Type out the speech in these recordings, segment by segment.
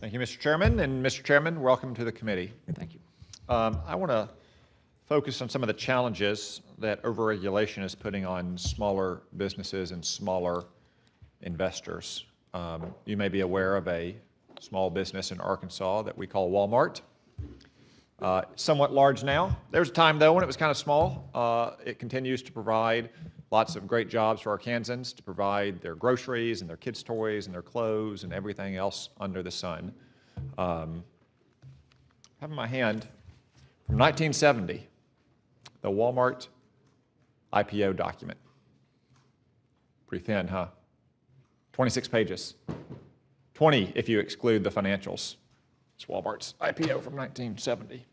Thank you, Mr. Chairman. And Mr. Chairman, welcome to the committee. Thank you. I want to focus on some of the challenges that overregulation is putting on smaller businesses and smaller investors. You may be aware of a small business in Arkansas that we call Walmart. Somewhat large now. There's a time, though, when it was kind of small. It continues to provide lots of great jobs for Arkansans to provide their groceries and their kids' toys and their clothes and everything else under the sun. I have in my hand from 1970, the Walmart IPO document. Pretty thin, huh? 26 pages. 20 if you exclude the financials. It's Walmart's IPO from 1970.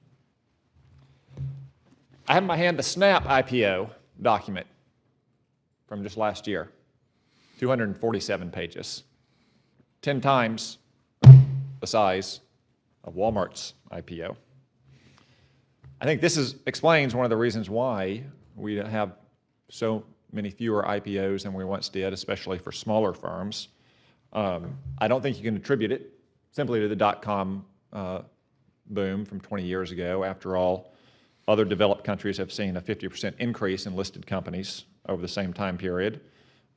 I have in my hand the Snap IPO document from just last year. 247 pages. 10 times the size of Walmart's IPO. I think this explains one of the reasons why we have so many fewer IPOs than we once did, especially for smaller firms. I don't think you can attribute it simply to the dot-com boom from 20 years ago. After all, other developed countries have seen a 50% increase in listed companies over the same time period,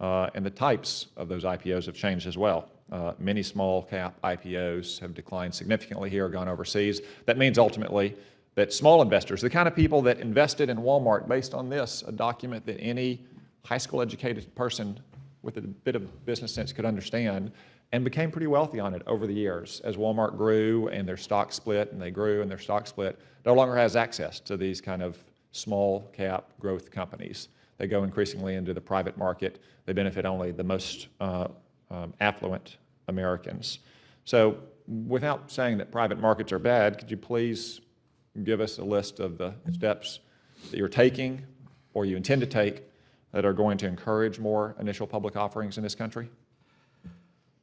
and the types of those IPOs have changed as well. Many small cap IPOs have declined significantly here, gone overseas. That means ultimately that small investors, the kind of people that invested in Walmart based on this, a document that any high school educated person with a bit of business sense could understand, and became pretty wealthy on it over the years. As Walmart grew and their stock split, and they grew and their stock split, no longer has access to these kind of small cap growth companies. They go increasingly into the private market. They benefit only the most affluent Americans. So without saying that private markets are bad, could you please give us a list of the steps that you're taking or you intend to take that are going to encourage more initial public offerings in this country?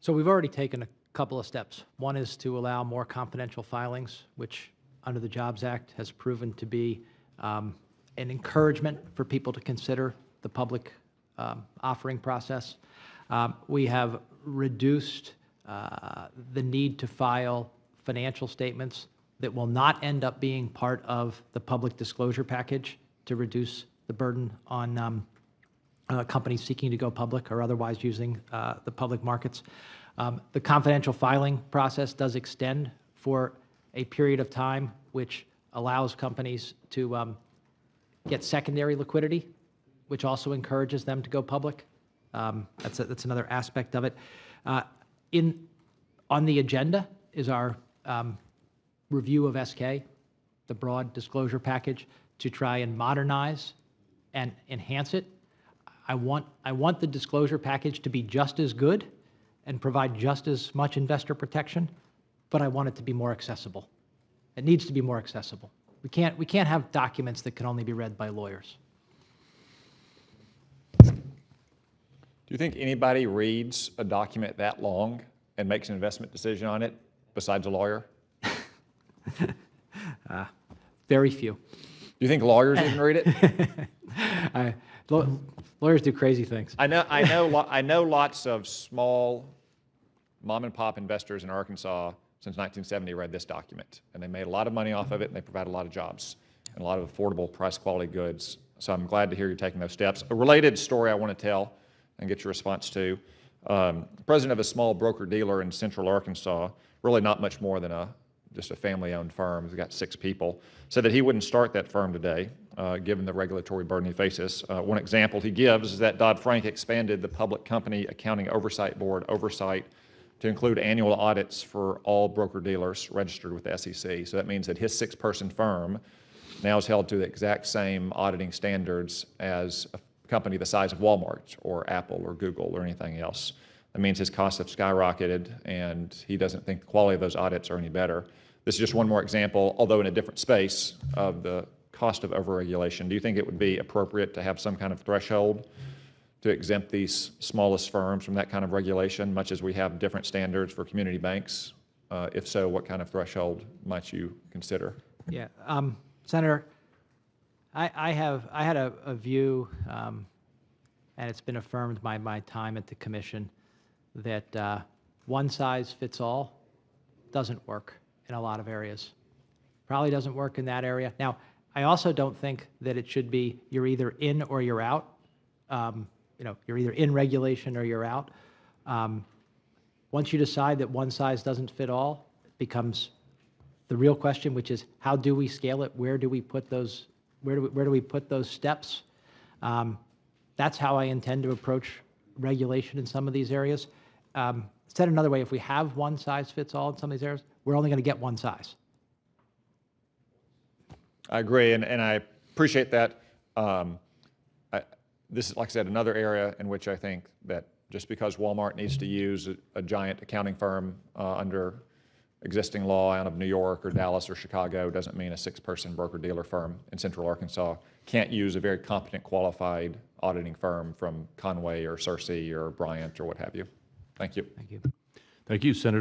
So we've already taken a couple of steps. One is to allow more confidential filings, which under the Jobs Act has proven to be an encouragement for people to consider the public offering process. We have reduced the need to file financial statements that will not end up being part of the public disclosure package to reduce the burden on companies seeking to go public or otherwise using the public markets. The confidential filing process does extend for a period of time, which allows companies to get secondary liquidity, which also encourages them to go public. That's another aspect of it. On the agenda is our review of SK, the broad disclosure package, to try and modernize and enhance it. I want the disclosure package to be just as good and provide just as much investor protection, but I want it to be more accessible. It needs to be more accessible. We can't have documents that can only be read by lawyers. Do you think anybody reads a document that long and makes an investment decision on it besides a lawyer? Very few. Do you think lawyers even read it? Lawyers do crazy things. I know lots of small mom and pop investors in Arkansas since 1970 read this document, and they made a lot of money off of it, and they provide a lot of jobs and a lot of affordable price quality goods. So I'm glad to hear you're taking those steps. A related story I want to tell and get your response to. President of a small broker-dealer in central Arkansas, really not much more than just a family-owned firm. He's got 6 people. Said that he wouldn't start that firm today, given the regulatory burden he faces. One example he gives is that Dodd-Frank expanded the Public Company Accounting Oversight Board oversight to include annual audits for all broker-dealers registered with the SEC. So that means that his 6-person firm now is held to the exact same auditing standards as a company the size of Walmart or Apple or Google or anything else. That means his costs have skyrocketed, and he doesn't think the quality of those audits are any better. This is just one more example, although in a different space, of the cost of overregulation. Do you think it would be appropriate to have some kind of threshold to exempt these smallest firms from that kind of regulation, much as we have different standards for community banks? If so, what kind of threshold might you consider? Yeah, Senator, I had a view, and it's been affirmed by my time at the commission, that one size fits all doesn't work in a lot of areas. Probably doesn't work in that area. Now, I also don't think that it should be you're either in or you're out. You're either in regulation or you're out. Once you decide that one size doesn't fit all, it becomes the real question, which is how do we scale it? Where do we put those? Where do we put those steps? That's how I intend to approach regulation in some of these areas. Said another way, if we have one size fits all in some of these areas, we're only going to get one size. I agree, and I appreciate that. This is, like I said, another area in which I think that just because Walmart needs to use a giant accounting firm under existing law out of New York or Dallas or Chicago doesn't mean a 6-person broker-dealer firm in Central Arkansas can't use a very competent, qualified auditing firm from Conway or Searcy or Bryant or what have you. Thank you. Thank you. Thank you, Senator.